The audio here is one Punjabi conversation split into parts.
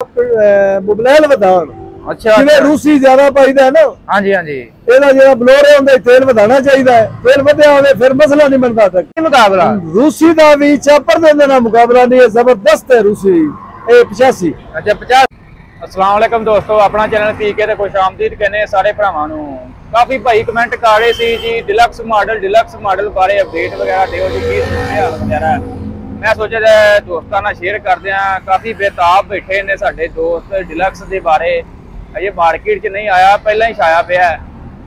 ਮੁਬਲੈਲ ਵਧਾਣ। ਅੱਛਾ ਜਿਵੇਂ ਰੂਸੀ ਜ਼ਿਆਦਾ ਪਾਈਦਾ ਹੈ ਨਾ। ਹਾਂਜੀ ਹਾਂਜੀ। ਇਹਦਾ ਜਿਹੜਾ ਬਲੋਰੇ ਹੁੰਦਾ ਤੇਲ ਵਧਾਣਾ ਚਾਹੀਦਾ ਹੈ। ਤੇਲ ਵਧਿਆ ਹੋਵੇ ਫਿਰ ਮਸਲਾ ਨਹੀਂ ਬਣਦਾ। ਕੀ ਮੁਕਾਬਲਾ ਰੂਸੀ ਦਾ ਵੀ ਚਾਪਰ ਦੇ ਨਾਲ ਮੁਕਾਬਲਾ ਨਹੀਂ ਹੈ, ਜ਼ਬਰਦਸਤ ਹੈ ਰੂਸੀ। ਇਹ 85। ਅੱਛਾ 50। अस्सलाम वालेकुम दोस्तों, अपना चैनल पीके ते खुश आमदीद कहने सारे भरावां नूं। काफ़ी भाई कमेंट कर रहे सी जी डिलक्स मॉडल बारे अपडेट वगैरह दिओ जी, की हाल वगैरह। मैं सोचा दोस्तां नाल शेयर करदे हां। काफ़ी बेताब बैठे ने साडे दोस्त डिलक्स दे बारे। अजे मार्केट च नहीं आया, पहला ही छाया पिया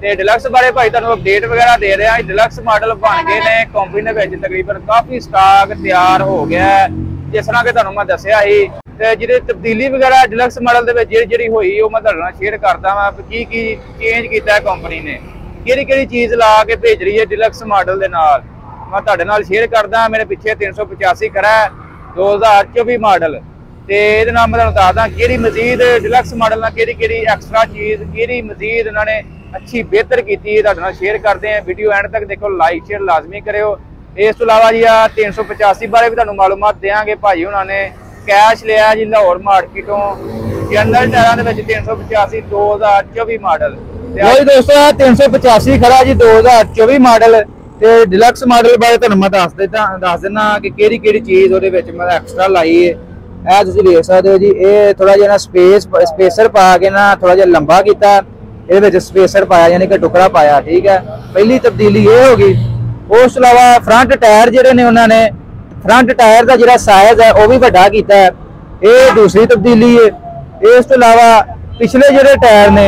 ते डिलक्स बारे भाई तुहानूं अपडेट वगैरह दे रहे हैं। डिलक्स मॉडल बन गए ने कंपनी दे विच, तकरीबन काफ़ी स्टॉक तैयार हो गया है। जिस तरह कि तुहानूं मैं दस्सिया ही ਜਿਹੜੀ ਤਬਦੀਲੀ ਵਗੈਰਾ ਡਿਲਕਸ ਮਾਡਲ ਦੇ ਵਿੱਚ ਜਿਹੜੀ ਹੋਈ ਉਹ ਮੈਂ ਤੁਹਾਡੇ ਨਾਲ ਸ਼ੇਅਰ ਕਰਦਾ ਵਾਂ। ਕੀ ਚੇਂਜ ਕੀਤਾ ਹੈ ਕੰਪਨੀ ਨੇ, ਕਿਹੜੀ ਚੀਜ਼ ਲਾ ਕੇ ਭੇਜ ਰਹੀ ਹੈ ਡਿਲਕਸ ਮਾਡਲ ਦੇ ਨਾਲ, ਮੈਂ ਤੁਹਾਡੇ ਨਾਲ ਸ਼ੇਅਰ ਕਰਦਾ। ਮੇਰੇ ਪਿੱਛੇ 385 ਖੜਾ 2024 ਮਾਡਲ ਤੇ ਇਹਦੇ ਨਾਲ ਮੈਂ ਤੁਹਾਨੂੰ ਦੱਸਦਾ ਕਿਹੜੀ ਮਜ਼ੀਦ ਡਿਲਕਸ ਮਾਡਲ ਨਾਲ ਕਿਹੜੀ ਐਕਸਟਰਾ ਚੀਜ਼, ਕਿਹੜੀ ਮਜ਼ੀਦ ਇਹਨਾਂ ਨੇ ਅੱਛੀ ਬਿਹਤਰ ਕੀਤੀ ਹੈ, ਤੁਹਾਡੇ ਨਾਲ ਸ਼ੇਅਰ ਕਰਦੇ ਆ। ਵੀਡੀਓ ਐਂਡ ਤੱਕ ਦੇਖੋ, ਲਾਈਕ ਸ਼ੇਅਰ ਲਾਜ਼ਮੀ ਕਰਿਓ। ਇਸ ਤੋਂ ਇਲਾਵਾ ਜੀ ਆ 385 ਬਾਰੇ ਵੀ ਤੁਹਾਨੂੰ ਮਾਲੂਮਾਤ ਦੇਵਾਂਗੇ। ਭਾਈ ਉਹਨਾਂ ਨੇ कैश लिया जी लाहौर मार्केटों, जनरल टायरां दे विच 385 2024 मॉडल। वही दोस्तों 385 खड़ा जी 2024 मॉडल ते डिलक्स मॉडल बारे तुहानूं मैं दस देना कि केड़ी चीज़ उहदे विच मैं एक्स्ट्रा लाई है। ਇਹ ਤੁਸੀਂ ਦੇਖ ਸਕਦੇ ਹੋ ਜੀ, ਇਹ ਥੋੜਾ ਜਿਹਾ ਨਾ ਸਪੇਸਰ ਪਾ ਕੇ ਨਾ ਥੋੜਾ ਜਿਹਾ ਲੰਬਾ ਕੀਤਾ, ਇਹਦੇ ਵਿੱਚ ਸਪੇਸਰ ਪਾਇਆ ਯਾਨੀ ਕਿ ਟੁਕੜਾ ਪਾਇਆ। ਠੀਕ ਹੈ, ਪਹਿਲੀ ਤਬਦੀਲੀ ਇਹ ਹੋ ਗਈ। ਉਸ ਤੋਂ ਇਲਾਵਾ ਫਰੰਟ ਟਾਇਰ ਜਿਹੜੇ ਨੇ ਉਹਨਾਂ ਨੇ फ्रंट टायर का जो साइज है वह भी वड्डा किया है, ये दूसरी तब्दीली है। इस तो इलावा पिछले जो टायर ने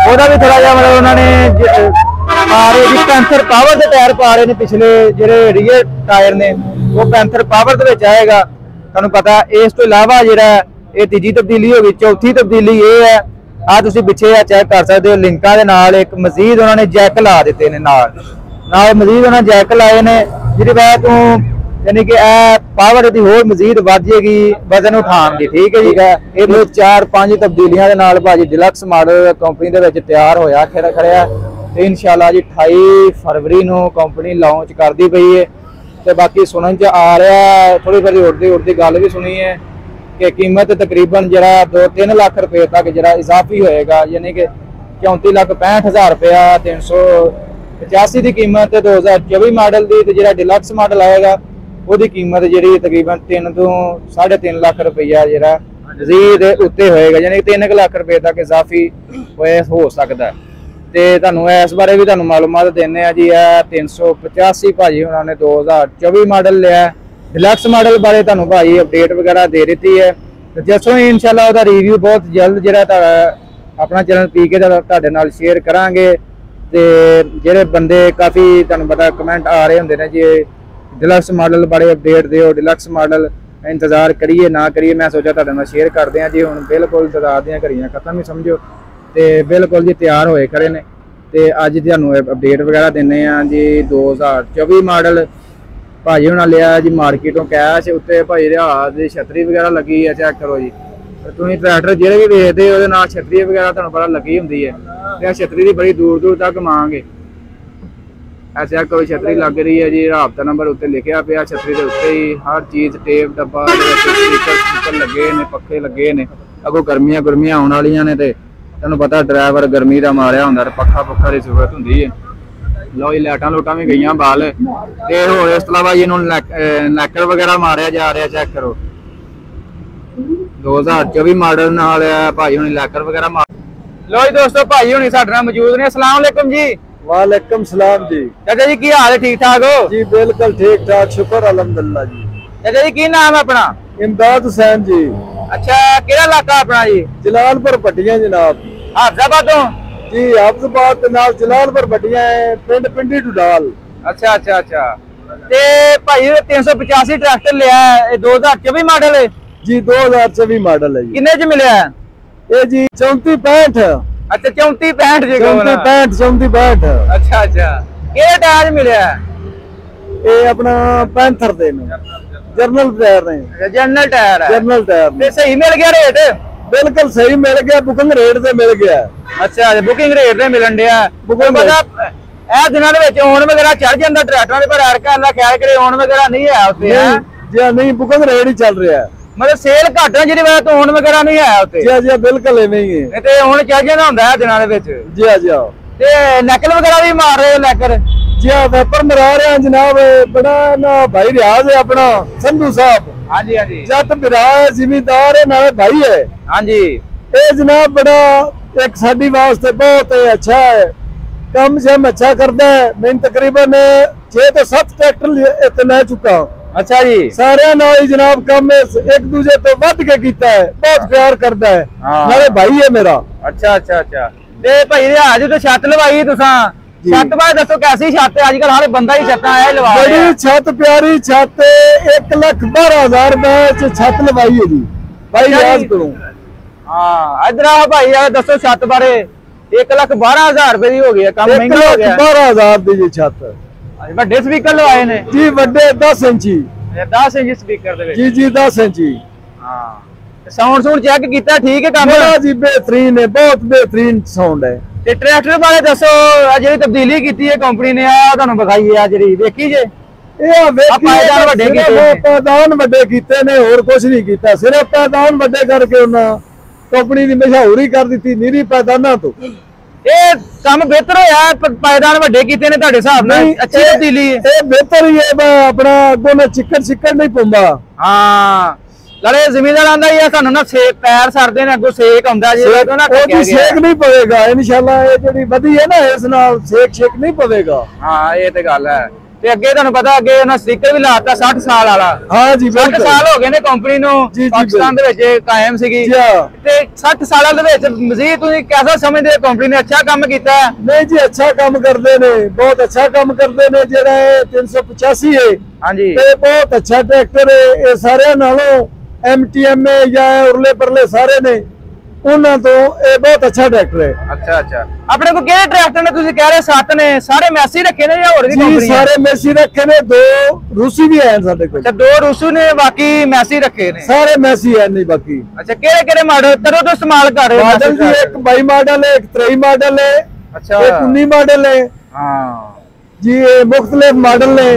वह भी थोड़ा जहा मतलब उन्होंने पा रहे जी पैंथर पावर के टायर पा रहे हैं। पिछले जो रियर टायर ने वो पैंथर पावर के आएगा, तुहानूं पता। इस तो इलावा जो तीजी तब्दीली हो गई। चौथी तब्दीली ये है, आ तुसीं पिछे चेक कर सकते हो, लिंकां दे नाल एक मजीद उन्होंने जैक ला दिते ने, नाल मजीद उन्होंने जैक लाए ने, जिहदी वजह तों यानी कि पावर दी होर मजीद वध जाएगी वजन उठाने की। ठीक है जी, ये 4-5 तब्दीलियां दे नाल भाजी डिलक्स मॉडल कंपनी दे विच तैयार होया खड़िया ते इंशाअल्लाह जी 28 फरवरी नूं कंपनी लॉन्च करदी पई है। ते बाकी सुनन च आ रहा थोड़ी बड़ी उड़दी गल भी सुनी है कि कीमत तकरीबन जरा 2-3 लाख रुपए तक जरा इजाफी होएगा, यानी कि 34,65,000 रुपया 385 की कीमत 2024 मॉडल की। तो जरा डिलक्स मॉडल आएगा ਉਹਦੀ कीमत जी तकरीबन 3 ਤੋਂ 3.5 लाख रुपया जरा मजीद उत्ते होएगा, यानी 3 लाख रुपए तक इजाफी हो सकता है। तो तुहानूं इस बारे भी तुहानूं मालूमात देने जी। 385 भाजी उन्होंने 2024 मॉडल लिया। डिलक्स मॉडल बारे तुहानूं भाजी अपडेट वगैरह दे दी है। तो जसों ही इंशाअल्लाह उसका रिव्यू बहुत जल्द जो अपना चैनल पीके तुहाडे नाल शेयर करांगे। तो जिहड़े बंदे काफ़ी तुहानूं पता कमेंट आ रहे होंदे ने जी डिलक्स मॉडल बारे अपडेट दिओ, डिलक्स मॉडल इंतजार करिए ना करिए, मैं सोचा तुहाडे नाल शेयर करदे हां जी। हुण बिल्कुल तादाद दियां घड़ियां खत्म ही समझो, तो बिल्कुल जी तैयार होए खड़े ने। तो अज तुहानूं अपडेट वगैरह दिंदे हां जी। 2024 मॉडल भाजी हुणां लिया जी मार्केटों कैश उत्ते। भाई रिहाज दी छतरी वगैरह लगी है, चेक करो जी। तुसीं ट्रैक्टर जिहड़े भी वेखदे हो उहदे नाल छतरी वगैरह तुहानूं पता लगी हुंदी है, ते छतरी दी बड़ी दूर तक मांग है। ऐसे कोई छतरी लग रही है जी, राबता नंबर उत्ते लिखा पे छतरी के उत्ते ही हर चीज़ टेप डब्बा स्पीकर लगे ने, पखे लगे ने। अगों गर्मियां आने वालियां ने, तुहानूं पता ड्राइवर गर्मी का मारिया हुंदा, पखा की जरूरत होंदी है। लो जी लाइटां भी गई बाल। तो होर इस तो इलावा जी नैकर वगैरह मारिया जा रहा, चेक करो 2024 मॉडल नाल भाई हुणी लैकर वगैरह मार। लो जी दोस्तों भाई हुणी साडे नाल मौजूद ने। अस्सलाम वालेकुम जी। वालेकुम सलाम जी। चाचा जी की हाल है, ठीक ठाक हो जी? बिल्कुल ठीक ठाक, शुक्र अल्हम्दुलिल्लाह जी। चाचा जी की नाम है अपना? इमदाद हुसैन जी। अच्छा, केड़ा इलाका अपना जी? जलालपुर भट्टियां जनाब। हाफजाबाद तो जी, हाफजाबाद के नाल जलालपुर भट्टियां है, पिंड पिंडी डुडाल। अच्छा ते भाई 385 ट्रैक्टर लिया है, 2024 मॉडल है जी? 2024 मॉडल है जी। किन्ने च मिले है ये जी? 34-65। अच्छा 34-65 जी? 34-65। अच्छा केड़े टायर मिले है? ये अपना पैंथर दे जर्नल टायर ने। जनरल टायर है? General tyre. ते सही मिल गया रेट? बिल्कुल सही मिल गया, बुकिंग रेट से मिल गया। अच्छा बुकिंग रेट से मिलन दिया। बुकिंग दिनों वगैरह चढ़ जाता ट्रैक्टर पर, ख्याल करे ओन वगैरह नहीं है उत्ते? जी नहीं, बुकिंग रेट ही चल रहा है। मतलब सेल घट है जिहदी वजह तो हुण वगैरह नहीं आया उत्ते जी जी बिल्कुल इवें ही है नहीं ते हुण चल जांदा हुंदा है दिनां दे विच जी हाँ जी हाँ ते नैकल वगैरह भी मार रहे हो लैकर जी हाँ वेपर मरा रहे हैं जनाब बड़ा ना भाई रियाज है अपना संधू साहब हाँ जी हाँ जी जट बिरा है जिमीदार है नाले भाई है हाँ जी ये जनाब बड़ा एक साडी वास्ते बहुत अच्छा है कम से कम अच्छा करता है मैं तकरीबन 6 तो 7 ट्रैक्टर ले चुका हूँ अच्छा जी सारे नाल ही जनाब कम एक दूसरे तो वध के कीता है बहुत प्यार करता है हाँ। नाले भाई है मेरा अच्छा अच्छा अच्छा ते भाई रियाज तो छत लवाई तुसां छत बारे दसो कैसी छत है आजकल हर बंदा ही छत है लवा रहा है बड़ी छत प्यारी छत 1,12,000 रुपए छत लवाई है जी भाई अच्छा याद जी। करो हाँ इधर आ भाई यार दसो छत बारे 1,12,000 रुपए की हो गई है काम महंगा हो गया 1,12,000 दी जी छत ਵੱਡੇ ਸਪੀਕਰ ਲਵਾਏ ਨੇ जी ਵੱਡੇ 10 ਇੰਚੀ 10 ਇੰਚ ਸਪੀਕਰ ਦੇ ਵਿੱਚ जी जी 10 इंची ਹਾਂ ਸਾਊਂਡ ਚੈੱਕ ਕੀਤਾ ਠੀਕ ਹੈ ਕੰਮ बड़ा जी बेहतरीन है बहुत बेहतरीन साउंड है ਤੇ ਟਰੈਕਟਰ ਬਾਰੇ ਦੱਸੋ ਆ ਜਿਹੜੀ ਤਬਦੀਲੀ ਕੀਤੀ ਹੈ ਕੰਪਨੀ ਨੇ ਆ ਤੁਹਾਨੂੰ ਵਿਖਾਈ ਆ ਜਿਹੜੀ ਵੇਖੀ ਜੇ ਇਹ ਵੇਖੀ ਪਾਇਦਾਨ ਵੱਡੇ ਕੀਤੇ ਨੇ। ਪਾਇਦਾਨ ਵੱਡੇ ਕੀਤੇ ਨੇ ਹੋਰ ਕੁਝ ਨਹੀਂ ਕੀਤਾ ਸਿਰਫ ਪਾਇਦਾਨ ਵੱਡੇ ਕਰਕੇ ਉਹਨਾਂ ਕੰਪਨੀ ਦੀ ਮਸ਼ਹੂਰੀ ਕਰ ਦਿੱਤੀ ਨੀਰੀ ਪਾਇਦਾਨਾਂ ਤੋਂ ਇਹ ਕੰਮ ਬਿਹਤਰ ਹੋਇਆ ਪਾਇਦਾਨ ਵੱਡੇ ਕੀਤੇ ਨੇ ਤੁਹਾਡੇ ਹਿਸਾਬ ਨਾਲ ਨਹੀਂ, ਅੱਛੀ ਤਬਦੀਲੀ ਹੈ ਇਹ ਬਿਹਤਰ ਹੀ ਹੈ ਆਪਣਾ ਅੱਗੋਂ ਨਾ ਚਿੱਕੜ ਨਹੀਂ ਪਉਂਦਾ ਹਾਂ ਲੜੇ ਜ਼ਿਮੀਂਦਾਰਾਂ ਦਾ ਹੀ ਆ ਸਾਨੂੰ ਨਾ ਸੇਕ ਪੈਰ ਸਰਦੇ ਨੇ ਅੱਗੋਂ ਸੇਕ ਆਉਂਦਾ ਜੇ ਉਹ ਨਾ ਉਹਦੀ ਸੇਕ ਨਹੀਂ ਪਵੇਗਾ ਇਨਸ਼ਾਅੱਲਾ ਇਹ ਜਿਹੜੀ ਵਧੀ ਹੈ ਨਾ ਇਸ ਨਾਲ ਸੇਕ ਨਹੀਂ ਪਵੇਗਾ ਹਾਂ ਇਹ ਤੇ ਗੱਲ ਹੈ ਤੇ ਅੱਗੇ ਤੁਹਾਨੂੰ ਪਤਾ ਅੱਗੇ ਉਹਨਾਂ ਸਟicker ਵੀ ਲਾਤਾ 60 ਸਾਲ ਵਾਲਾ ਹਾਂ ਜੀ 60 ਬਿਲਕੁਲ ਸਾਲ ਹੋ ਗਏ ਨੇ ਕੰਪਨੀ ਨੂੰ ਜੀ, ਜੀ, ਪਾਕਿਸਤਾਨ ਦੇ ਵਿੱਚ ਕਾਇਮ ਸੀਗੀ ਜੀ ਹਾਂ। ਤੇ 60 ਸਾਲਾਂ ਦੇ ਵਿੱਚ ਮਜ਼ੀਦ ਤੁਸੀਂ ਕਿਹਦਾ ਸਮਝਦੇ ਹੋ ਕੰਪਨੀ ਨੇ ਅੱਛਾ ਕੰਮ ਕੀਤਾ ਹੈ ਨਹੀਂ ਜੀ ਅੱਛਾ ਕੰਮ ਕਰਦੇ ਨੇ ਬਹੁਤ ਅੱਛਾ ਕੰਮ ਕਰਦੇ ਨੇ ਜਿਹੜਾ ਇਹ 385 ਹੈ ਹਾਂਜੀ ਇਹ ਬਹੁਤ ਅੱਛਾ ਟਰੈਕਟਰ ਹੈ ਇਹ ਸਾਰਿਆਂ ਨਾਲੋਂ MTM ਜਾਂ ਉਰਲੇ ਪਰਲੇ ਸਾਰੇ ਨੇ ਉਹਨਾਂ ਤੋਂ ਇਹ ਬਹੁਤ ਅੱਛਾ ਟਰੈਕਟਰ ਹੈ ਅੱਛਾ ਅੱਛਾ ਆਪਣੇ ਕੋਲ ਕਿਹੜੇ ਟਰੈਕਟਰ ਨੇ ਤੁਸੀਂ ਕਹਿ ਰਹੇ 7 ਨੇ ਸਾਰੇ ਮੈਸੀ ਰੱਖੇ ਨੇ ਜਾਂ ਹੋਰ ਵੀ ਜੀ ਕੰਪਨੀ ਸਾਰੇ ਮੈਸੀ ਰੱਖੇ ਨੇ 2 ਰੂਸੀ ਵੀ ਆਏ ਸਾਡੇ ਕੋਲ ਅੱਛਾ 2 ਰੂਸੂ ਨੇ ਬਾਕੀ ਮੈਸੀ ਰੱਖੇ ਨੇ ਸਾਰੇ ਮੈਸੀ ਹੈ ਨਹੀਂ ਬਾਕੀ ਅੱਛਾ ਕਿਹੜੇ ਕਿਹੜੇ ਮਾਡਲ ਤਰੋ ਤੋਂ ਇਸਤੇਮਾਲ ਕਰ ਰਹੇ ਹੋ ਮਾਡਲ ਜੀ ਇੱਕ 22 ਮਾਡਲ ਹੈ ਇੱਕ 23 ਮਾਡਲ ਹੈ ਅੱਛਾ ਇੱਕ 19 ਮਾਡਲ ਹੈ ਹਾਂ ਜੀ ਇਹ ਮੁxtਲਿਫ ਮਾਡਲ ਨੇ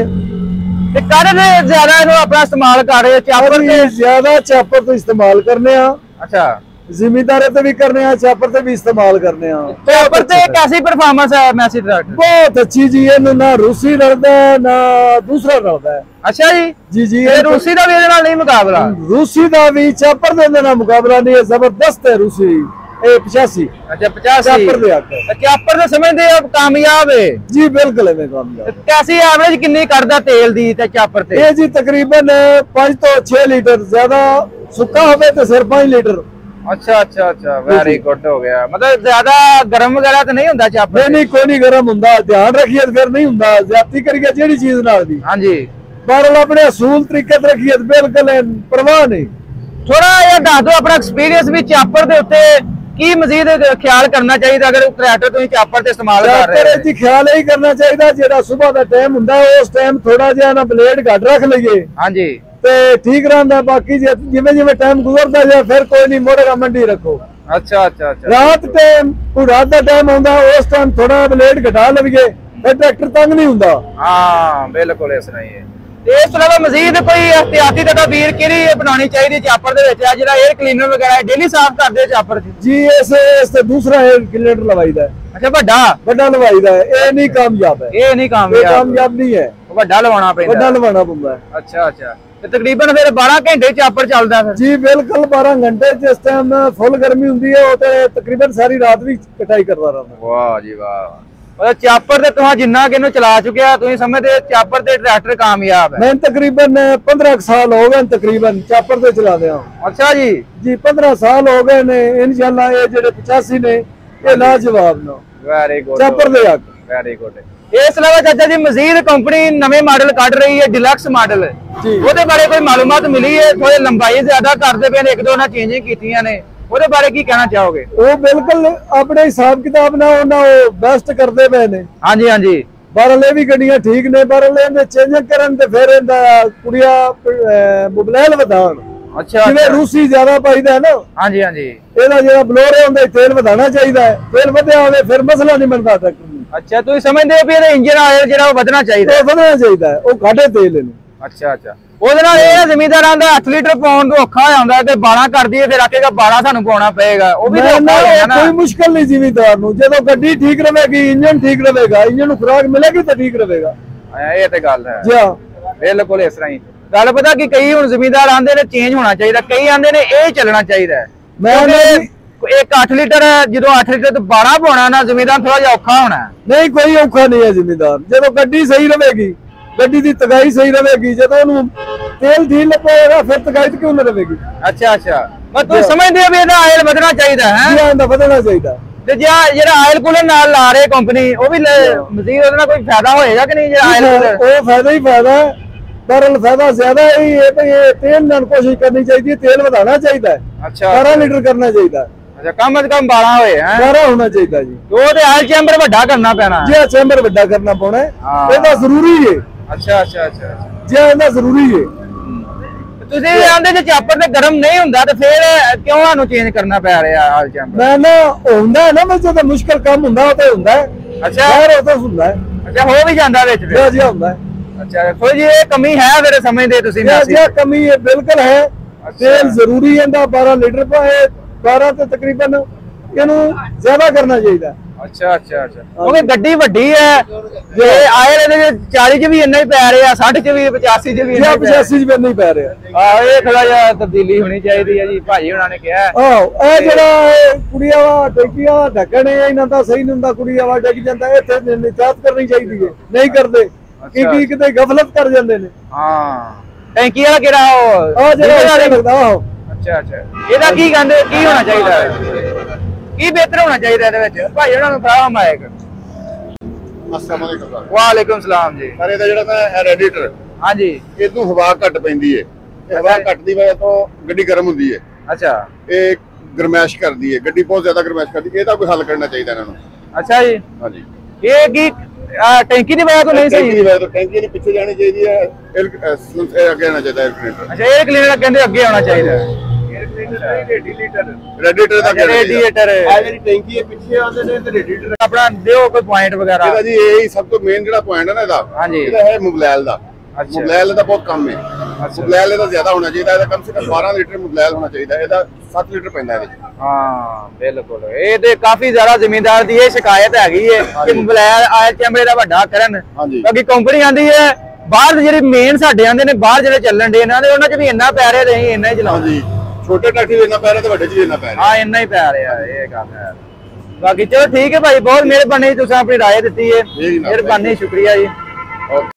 ਤੇ ਕਾਹਦੇ ਜ਼ਿਆਦਾ ਇਹਨੂੰ ਆਪਣਾ ਇਸਤੇਮਾਲ ਕਰ ਰਹੇ ਹੋ ਚਾਪਰ ਤੇ ਅਸੀਂ ਜ਼ਿਆਦਾ ਚਾਪਰ ਤੋਂ ਇਸਤੇਮਾਲ ਕਰਨੇ ਆ ਅੱਛਾ ਜ਼ਿਮੀਦਾਰੇ ਤੇ ਵੀ ਕਰਨੇ ਆ ਚਾਪਰ ਤੇ ਵੀ ਇਸਤੇਮਾਲ ਕਰਨੇ ਆ ਚਾਪਰ ਤੇ कैसी परफॉर्मेंस है मैसी ट्रैक्टर बहुत अच्छी जी ਇਹਨੂੰ ਨਾ ਰੂਸੀ ਰਲਦਾ ਹੈ ਨਾ ਦੂਸਰਾ ਰਲਦਾ ਹੈ अच्छा जी ਜੀ ਜੀ ਇਹ ਰੂਸੀ ਦਾ ਵੀ ਇਹਦੇ ਨਾਲ ਨਹੀਂ ਮੁਕਾਬਲਾ ਰੂਸੀ ਦਾ ਵੀ ਚਾਪਰ ਦੇ ਨਾਲ ਮੁਕਾਬਲਾ ਨਹੀਂ ਹੈ ਜ਼ਬਰਦਸਤ ਹੈ ਰੂਸੀ ਇਹ 85 अच्छा 50 ਚਾਪਰ ਦੇ ਆਕੇ ਚਾਪਰ ਦੇ ਸਮਝਦੇ ਹੋ ਕਾਮਯਾਬ ਹੈ ਜੀ ਬਿਲਕੁਲ ਐਵੇਂ ਕਾਮਯਾਬ ਕੈਸੀ ਐਵਰੇਜ ਕਿੰਨੀ ਕਰਦਾ ਤੇਲ ਦੀ ਤੇ ਚਾਪਰ ਤੇ ਇਹ ਜੀ ਤਕਰੀਬਨ 5 ਤੋਂ 6 ਲੀਟਰ ਜ਼ਿਆਦਾ ਸੁੱਕਾ ਹੋਵੇ ਤੇ ਸਿਰ 5 ਲੀਟਰ अच्छा अच्छा अच्छा वेरी गुड हो गया मतलब ज्यादा गर्म वगैरह तो नहीं होता चापर ਨਹੀਂ ਨਹੀਂ ਕੋਈ ਨਹੀਂ ਗਰਮ ਹੁੰਦਾ ਧਿਆਨ ਰੱਖੀਏ ਤੇ ਫਿਰ ਨਹੀਂ ਹੁੰਦਾ ਜ਼ਿਆਦਤੀ ਕਰੀਏ ਜਿਹੜੀ ਚੀਜ਼ ਨਾਲ ਦੀ हाँ जी ਬਾਹਰੋਂ ਆਪਣੇ ਅਸੂਲ ਤਰੀਕੇ ਤੇ ਰੱਖੀਏ ਤੇ ਬਿਲਕੁਲ ਪਰਵਾਹ ਨਹੀਂ थोड़ा ये दस दो अपना एक्सपीरियंस भी चापर ਦੇ ਉੱਤੇ ਕੀ ਮਜ਼ੀਦ ਖਿਆਲ ਕਰਨਾ ਚਾਹੀਦਾ ਅਗਰ ਟਰੈਕਟਰ ਤੁਸੀਂ ਚਾਪਰ ਤੇ ਇਸਤੇਮਾਲ ਕਰ ਰਹੇ ਚਾਪਰ ਜੀ ਖਿਆਲ ਇਹ ਕਰਨਾ ਚਾਹੀਦਾ ਜਿਹੜਾ ਸਵੇਰ ਦਾ ਟਾਈਮ ਹੁੰਦਾ ਉਸ ਟਾਈਮ ਥੋੜਾ ਜਿਹਾ ਨਾ ਬਲੇਡ ਘੱਟ ਰੱਖ ਲਈਏ हाँ जी ਤੇ ਠੀਕ ਰਹਿੰਦਾ ਬਾਕੀ ਜਿਵੇਂ ਜਿਵੇਂ ਟਾਈਮ ਗੁਜ਼ਰਦਾ ਜਾ ਫਿਰ ਕੋਈ ਨਹੀਂ ਮੋੜੇਗਾ ਮੰਡੀ ਰੱਖੋ अच्छा अच्छा अच्छा ਰਾਤ ਟਾਈਮ ਰਾਤ ਦਾ ਟਾਈਮ ਆਉਂਦਾ ਉਸ ਟਾਈਮ ਥੋੜਾ ਬਲੇਡ ਘਟਾ ਲਈਏ ਫਿਰ ਟਰੈਕਟਰ ਤੰਗ ਨਹੀਂ ਹੁੰਦਾ हाँ बिल्कुल इस तरह ही है ਤੇ ਇਸ ਤੋਂ ਇਲਾਵਾ ਮਜ਼ੀਦ ਕੋਈ ਇhtiyati ਤਦਬੀਰ ਕਿਹੜੀ ਬਣਾਉਣੀ ਚਾਹੀਦੀ ਚਾਪਰ ਦੇ ਵਿੱਚ ਆ ਜਿਹੜਾ 에ਅਰ ਕਲੀਨਰ ਵਗੈਰਾ ਡੇਲੀ ਸਾਫ਼ ਕਰਦੇ ਚਾਪਰ ਚ ਜੀ ਇਸ ਤੇ ਦੂਸਰਾ ਹੈ ਕਿਲਰ ਲਵਾਈਦਾ ਹੈ। ਅੱਛਾ ਵੱਡਾ ਵੱਡਾ ਲਵਾਈਦਾ ਹੈ ਇਹ ਨਹੀਂ ਕਾਮਯਾਬ ਹੈ ਇਹ ਨਹੀਂ ਇਹ ਕਾਮਯਾਬ ਕਾਮਯਾਬ ਨਹੀਂ ਹੈ ਵੱਡਾ ਲਵਾਉਣਾ ਵੱਡਾ ਪੈਂਦਾ ਲਵਾਉਣਾ ਪੈਂਦਾ ਹੈ ਅੱਛਾ ਅੱਛਾ ਤੇ ਤਕਰੀਬਨ ਫਿਰ 12 ਘੰਟੇ ਚਾਪਰ ਚੱਲਦਾ ਫਿਰ ਜੀ ਬਿਲਕੁਲ 12 ਘੰਟੇ ਜਿਸ ਟਾਈਮ ਫੁੱਲ ਗਰਮੀ ਹੁੰਦੀ ਹੈ ਉਹ ਤੇ ਤਕਰੀਬਨ ਸਾਰੀ ਰਾਤ ਵੀ ਕਟਾਈ ਕਰਦਾ ਰਹਿੰਦਾ ਵਾਹ ਜੀ ਵਾਹ ਉਹ ਚਾਪਰ ਤੇ ਤੁਸੀਂ ਜਿੰਨਾ ਕਿ ਇਹਨੂੰ ਚਲਾ ਚੁੱਕਿਆ ਤੁਸੀਂ ਸਮਝਦੇ ਚਾਪਰ ਤੇ ਟਰੈਕਟਰ ਕਾਮਯਾਬ ਹੈ ਮੈਂ ਤਕਰੀਬਨ 15 ਸਾਲ ਹੋ ਗਏ ਤਕਰੀਬਨ ਚਾਪਰ ਤੇ ਚਲਾਦੇ ਹਾਂ ਅੱਛਾ ਜੀ ਜੀ 15 ਸਾਲ ਹੋ ਗਏ ਨੇ ਇਨਸ਼ਾਅੱਲਾ ਇਹ ਜਿਹੜੇ 85 ਨੇ ਇਹ ਲਾਜਵਾਬ ਨੇ ਵੈਰੀ ਗੁੱਡ ਚਾਪਰ ਦੇ ਹੱਕ ਵੈਰੀ ਗੁੱਡ ਇਸ ਇਲਾਵਾ ਚਾਚਾ ਜੀ ਮਜ਼ੀਦ ਕੰਪਨੀ ਨਵੇਂ ਮਾਡਲ ਕੱਢ ਰਹੀ ਹੈ ਡਿਲਕਸ ਮਾਡਲ ਜੀ ਉਹਦੇ ਬਾਰੇ ਕੋਈ ਮਾਲੂਮਾਤ ਮਿਲੀ ਹੈ ਥੋੜੀ ਲੰਬਾਈ ਜ਼ਿਆਦਾ ਕਰਦੇ ਪਏ ਨੇ ਇੱਕ ਦੋ ਨਾਲ ਚੇਂਜਿੰਗ ਕੀਤੀਆਂ ਨੇ ਉਹਦੇ ਬਾਰੇ ਕੀ ਕਹਿਣਾ ਚਾਹੋਗੇ ਉਹ ਬਿਲਕੁਲ ਆਪਣੇ ਹਿਸਾਬ ਕਿਤਾਬ ਨਾਲ ਉਹਨਾਂ ਉਹ ਬੈਸਟ ਕਰਦੇ ਪਏ ਨੇ ਹਾਂਜੀ ਹਾਂਜੀ ਬਾਹਰਲੇ ਵੀ ਗੱਡੀਆਂ ਠੀਕ ਨੇ ਬਾਹਰਲੇ ਦੇ ਚੇਂਜ ਕਰਨ ਤੇ ਫਿਰ ਇਹਦਾ ਕੁੜੀਆਂ ਮੁਬਲੈਲ ਵਧਾਣ ਅੱਛਾ ਜਿਵੇਂ ਰੂਸੀ ਜ਼ਿਆਦਾ ਪਾਈਦਾ ਹੈ ਨਾ ਹਾਂਜੀ ਹਾਂਜੀ ਇਹਦਾ ਜਿਹੜਾ ਬਲੋਰੇ ਹੁੰਦਾ ਤੇਲ ਵਧਾਣਾ ਚਾਹੀਦਾ ਹੈ ਤੇਲ ਵਧਿਆ ਹੋਵੇ ਫਿਰ ਮਸਲਾ ਨਹੀਂ ਬਣਦਾ ਟਰੈਕਟਰ ਨੂੰ ਅੱਛਾ ਤੁਸੀਂ ਸਮਝਦੇ ਹੋ ਵੀ ਇਹਦਾ ਇੰਜਨ ਆਇਲ ਜਿਹੜਾ ਉਹ ਵਧਣਾ ਚਾਹੀਦਾ ਇਹ ਵਧਣਾ ਚਾਹੀਦਾ ਹੈ ਉਹ ਘਾਟੇ ਤੇਲ ਨੇ ਅੱਛਾ ਅੱਛਾ ਉਹਦੇ ਨਾਲ ਇਹ ਜ਼ਿਮੀਂਦਾਰਾਂ ਦਾ 8 ਲੀਟਰ ਪਾਉਣ ਤੋਂ ਔਖਾ ਹੋ ਜਾਂਦਾ ਤੇ 12 ਕਰ ਦਈਏ ਫਿਰ ਆਖੇਗਾ 12 ਸਾਨੂੰ ਪਾਉਣਾ ਪਏਗਾ, ਉਹ ਵੀ ਕੋਈ ਮੁਸ਼ਕਲ ਨਹੀਂ ਜ਼ਿਮੀਂਦਾਰ ਨੂੰ। ਜਦੋਂ ਗੱਡੀ ਠੀਕ ਰਹੇਗੀ, ਇੰਜਨ ਠੀਕ ਰਹੇਗਾ, ਇੰਜਨ ਨੂੰ ਖੁਰਾਕ ਮਿਲੇਗੀ ਤਾਂ ਠੀਕ ਰਹੇਗਾ। ਇਹ ਤੇ ਗੱਲ ਹੈ ਜੀ ਹਾਂ, ਬਿਲਕੁਲ ਇਸ ਤਰ੍ਹਾਂ ਹੀ ਗੱਲ। ਪਤਾ ਕਿ ਕਈ ਹੁਣ ਜ਼ਿਮੀਂਦਾਰ ਆਂਦੇ ਨੇ ਚੇਂਜ ਹੋਣਾ ਚਾਹੀਦਾ, ਕਈ ਆਂਦੇ ਨੇ ਇਹ ਚੱਲਣਾ ਚਾਹੀਦਾ। ਮੈਂ ਇੱਕ 8 ਲੀਟਰ ਜਦੋਂ 8 ਲੀਟਰ ਤੋਂ 12 ਪਾਉਣਾ ਨਾ ਜ਼ਿਮੀਂਦਾਰ ਥੋੜਾ ਜਿਹਾ ਔਖਾ ਹੋਣਾ। ਨਹੀਂ, ਕੋਈ ਔਖਾ ਨਹੀਂ ਹੈ ਜ਼ਿਮੀਂਦਾਰ। ਜਦੋਂ ਗੱਡੀ ਸਹੀ ਰਹੇਗੀ, ਗੱਡੀ ਦੀ ਤਗਾਈ ਸਹੀ ਰਹੇਗੀ, ਜਦੋਂ ਉਹਨੂੰ ਤੇਲ ਠੀਕ ਲੱਗੇਗਾ ਫਿਰ ਤਗਾਈ ਕਿਉਂ ਨਾ ਰਹੇਗੀ। ਅੱਛਾ ਮੈਂ ਤੂੰ ਸਮਝਦੇ ਹੋ ਵੀ ਇਹਦਾ ਆਇਲ ਵਧਣਾ ਚਾਹੀਦਾ ਹੈ? ਜੀ ਇਹਦਾ ਵਧਣਾ ਚਾਹੀਦਾ। ਤੇ ਜਿਹੜਾ ਆਇਲ ਕੂਲਰ ਨਾਲ ਲਾ ਰਹੇ ਕੰਪਨੀ, ਉਹ ਵੀ ਮਜ਼ੀਦ ਉਹਦੇ ਨਾਲ ਕੋਈ ਫਾਇਦਾ ਹੋਏਗਾ ਕਿ ਨਹੀਂ? ਜਿਹੜਾ ਆਇਲ ਕੂਲਰ ਉਹ ਫਾਇਦਾ ਹੀ ਫਾਇਦਾ ਹੈ, ਪਰ ਫਾਇਦਾ ਜ਼ਿਆਦਾ ਹੀ ਹੈ ਤੇ ਇਹ ਤੇਲ ਨਾਲ ਕੋਸ਼ਿਸ਼ ਕਰਨੀ ਚਾਹੀਦੀ ਹੈ, ਤੇਲ ਵਧਾਉਣਾ ਚਾਹੀਦਾ ਹੈ। ਅੱਛਾ 12 ਲੀਟਰ ਕਰਨਾ ਚਾਹੀਦਾ। ਅੱਛਾ ਕਮ ਸੇ ਕਮ 12 ਹੋਏ ਹੈ, 12 ਹੋਣਾ ਚਾਹੀਦਾ ਜੀ। ਉਹ ਤੇ ਆਇਲ ਚੈਂਬਰ ਵੱਡਾ ਕਰਨਾ ਪੈਣਾ ਜੀ, ਚੈਂਬਰ ਵੱਡਾ ਕਰਨਾ ਪਾਉਣਾ ਹੈ, ਇਹਦਾ ਜ਼ਰੂਰੀ ਹੈ। ਅੱਛਾ ਜੀ ਇਹਦਾ ਜ਼ਰੂਰੀ ਹੈ। ਤੁਸੀਂ ਆਂਦੇ ਜੇ ਚਾਪਰ ਤੇ ਗਰਮ ਨਹੀਂ ਹੁੰਦਾ ਤੇ ਫਿਰ ਕਿਉਂ ਸਾਨੂੰ ਚੇਂਜ ਕਰਨਾ ਪੈ ਰਿਹਾ ਆਇਲ ਚੈਂਬਰ? ਮੈਂ ਨਾ ਹੁੰਦਾ ਨਾ, ਮੈਂ ਜਦੋਂ ਮੁਸ਼ਕਲ ਕੰਮ ਹੁੰਦਾ ਉਹ ਤੇ ਹੁੰਦਾ ਹੈ। ਅੱਛਾ ਉਹ ਤਾਂ ਹੁੰਦਾ ਹੈ। ਅੱਛਾ ਹੋ ਵੀ ਜਾਂਦਾ ਵਿੱਚ ਫਿਰ? ਜੀ ਹੁੰਦਾ ਹੈ। ਅੱਛਾ ਕੋਈ ਜੀ ਇਹ ਕਮੀ ਹੈ ਫਿਰ ਸਮਝਦੇ ਤੁਸੀਂ? ਜੀ ਕਮੀ ਹੈ, ਬਿਲਕੁਲ ਹੈ। ਤੇਲ ਜ਼ਰੂਰੀ ਹੈ, 12 ਲੀਟਰ ਪਾਏ, 12 ਤੇ ਤਕਰੀਬਨ ਇਹਨੂੰ ਜ਼ਿਆਦਾ ਕਰਨਾ ਚਾਹੀਦਾ। ਅੱਛਾ ਕਿਉਂਕਿ ਗੱਡੀ ਵੱਡੀ ਹੈ, ਜੇ ਆਇਲ ਇਹਦੇ 40 ਚ ਵੀ ਇੰਨਾ ਹੀ ਪੈ ਰਿਹਾ, 60 ਚ ਵੀ, 85 ਚ ਵੀ, 85 ਚ ਵੀ ਨਹੀਂ ਪੈ ਰਿਹਾ। ਇਹ ਥੋੜਾ ਜਿਹਾ ਤਬਦੀਲੀ ਹੋਣੀ ਚਾਹੀਦੀ ਹੈ ਜੀ, ਭਾਜੀ ਉਹਨਾਂ ਨੇ ਕਿਹਾ। ਇਹ ਜਿਹੜਾ ਕੁੜੀਆਂ ਵਾ ਟੈਂਕੀਆਂ ਢੱਕਣ ਇਹਨਾਂ ਦਾ ਸਹੀ ਨਹੀਂ ਹੁੰਦਾ, ਕੁੜੀਆਂ ਵਾ ਡਿੱਗ ਜਾਂਦਾ, ਇੱਥੇ ਨਿਜਾਤ ਕਰਨੀ ਚਾਹੀਦੀ ਹੈ, ਨਹੀਂ ਕਰਦੇ ਕੀ ਕਿਤੇ ਗਫਲਤ ਕਰ ਜਾਂਦੇ ਨੇ। ਟੈਂਕੀ ਵਾਲਾ ਕਿਹੜਾ ਉਹ ਜਿਹੜਾ ਲੱਗਦਾ। ਅੱਛਾ ਇਹਦਾ ਕੀ ਕਹਿੰਦੇ, ਕੀ ਹੋਣਾ ਚਾਹੀਦਾ, ਕੀ ਬਿਹਤਰ ਹੋਣਾ ਚਾਹੀਦਾ ਇਹਦੇ ਵਿੱਚ? ਭਾਈ ਉਹਨਾਂ ਨੂੰ ਫੜਾ ਮਾਇਕ। अस्सलाम वालेकुम। ਵਾਲੇਕੁਮ ਸਲਾਮ ਜੀ। ਸਰ ਇਹਦਾ ਜਿਹੜਾ ਮੈਂ ਰੈਡੀਏਟਰ, ਹਾਂਜੀ, ਇਹਨੂੰ ਹਵਾ ਘੱਟ ਪੈਂਦੀ ਹੈ, ਹਵਾ ਘੱਟ ਦੀ ਵਜ੍ਹਾ ਤੋਂ ਗੱਡੀ ਗਰਮ ਹੁੰਦੀ ਹੈ। ਅੱਛਾ ਇਹ ਗਰਮੈਸ਼ ਕਰਦੀ ਹੈ, ਗੱਡੀ ਬਹੁਤ ਜ਼ਿਆਦਾ ਗਰਮੈਸ਼ ਕਰਦੀ ਹੈ। ਇਹਦਾ ਕੋਈ ਹੱਲ ਕਰਨਾ ਚਾਹੀਦਾ ਇਹਨਾਂ ਨੂੰ। ਅੱਛਾ ਜੀ, ਹਾਂਜੀ ਇਹ ਕੀ ਟੈਂਕੀ ਦੀ ਵਜ੍ਹਾ ਤੋਂ ਨਹੀਂ ਟੈਂਕੀ ਸਹੀ? ਦੀ ਵਜ੍ਹਾ ਤੋਂ ਟੈਂਕੀ ਦੇ ਪਿੱਛੇ ਜਾਣੀ ਚਾਹੀਦੀ ਹੈ, ਅੱਗੇ ਆਉਣਾ ਚਾਹੀਦਾ ਰੈਡੀਏਟਰ। ਅੱਛਾ ਇਹ ਕਲੀਨਰ ਕਹਿੰਦੇ ਅੱਗੇ ਆਉਣਾ ਚਾਹੀਦਾ। ਰੈਡੀਏਟਰ ਦਾ ਰੇਡੀਏਟਰ ਆ ਜਿਹੜੀ ਟੈਂਕੀ ਹੈ ਪਿੱਛੇ ਆਉਂਦੇ ਨੇ ਤੇ ਰੈਡੀਏਟਰ ਆਪਣਾ ਦਿਓ ਕੋਈ ਪੁਆਇੰਟ ਵਗੈਰਾ। ਇਹਦਾ ਜੀ ਇਹ ਸਭ ਤੋਂ ਮੇਨ ਜਿਹੜਾ ਪੁਆਇੰਟ ਹੈ ਨਾ ਇਹਦਾ, ਹਾਂਜੀ, ਇਹਦਾ ਹੈ ਮੁਬਲੈਲ ਦਾ। ਮੁਬਲੈਲ ਦਾ ਬਹੁਤ ਕੰਮ ਹੈ, ਮੁਬਲੈਲ ਇਹਦਾ ਜ਼ਿਆਦਾ ਹੋਣਾ ਚਾਹੀਦਾ। ਇਹਦਾ ਕਮ ਸੇ ਕਮ 12 ਲੀਟਰ ਮੁਬਲੈਲ ਹੋਣਾ ਚਾਹੀਦਾ। ਇਹਦਾ 7 ਲੀਟਰ ਪੈਂਦਾ ਇਹਦੇ ਚ। ਹਾਂ ਬਿਲਕੁਲ, ਇਹ ਤੇ ਕਾਫੀ ਜ਼ਿਆਦਾ ਜ਼ਿਮੀਂਦਾਰ ਦੀ ਇਹ ਸ਼ਿਕਾਇਤ ਹੈਗੀ ਹੈ ਕਿ ਮੁਬਲੈਲ ਆਇਲ ਚੈਂਬਰ ਦਾ ਵੱਡਾ ਕਰਨ। ਬਾਕੀ ਕੰਪਨੀ ਆਂਦੀ ਹੈ ਬਾਹਰ ਜਿਹੜੇ ਮੇਨ ਸਾਡੇ ਆਂਦੇ ਨੇ, ਬਾਹਰ ਜਿਹੜੇ ਚੱਲਣ ਦੇ ਇਹਨਾਂ ਦੇ, ਉਹਨਾਂ ਚ ਵੀ ਇੰਨਾ ਪੈ ਰਿਹਾ ਤੇ ਅਸੀਂ ਇੰਨਾ ਹੀ ਚਲਾਉਂਦੇ। ਛੋਟੇ ਟਰੈਕਟਰ ਵੀ ਇੰਨਾ ਪੈ ਰਿਹਾ ਤੇ ਵੱਡੇ ਚ ਵੀ ਇੰਨਾ ਪੈ ਰਿਹਾ। ਹਾਂ ਇੰਨਾ ਹੀ ਪੈ ਰਿਹਾ, ਇਹ ਗੱਲ ਹੈ। ਬਾਕੀ ਚਲੋ ਠੀਕ ਹੈ ਭਾਈ, ਬਹੁਤ ਮਿਹਰਬਾਨੀ, ਤੁਸੀਂ ਆਪਣੀ ਰਾਏ ਦਿੱਤੀ ਹੈ। ਮਿਹਰਬਾਨੀ, ਸ਼ੁਕਰੀਆ ਜੀ।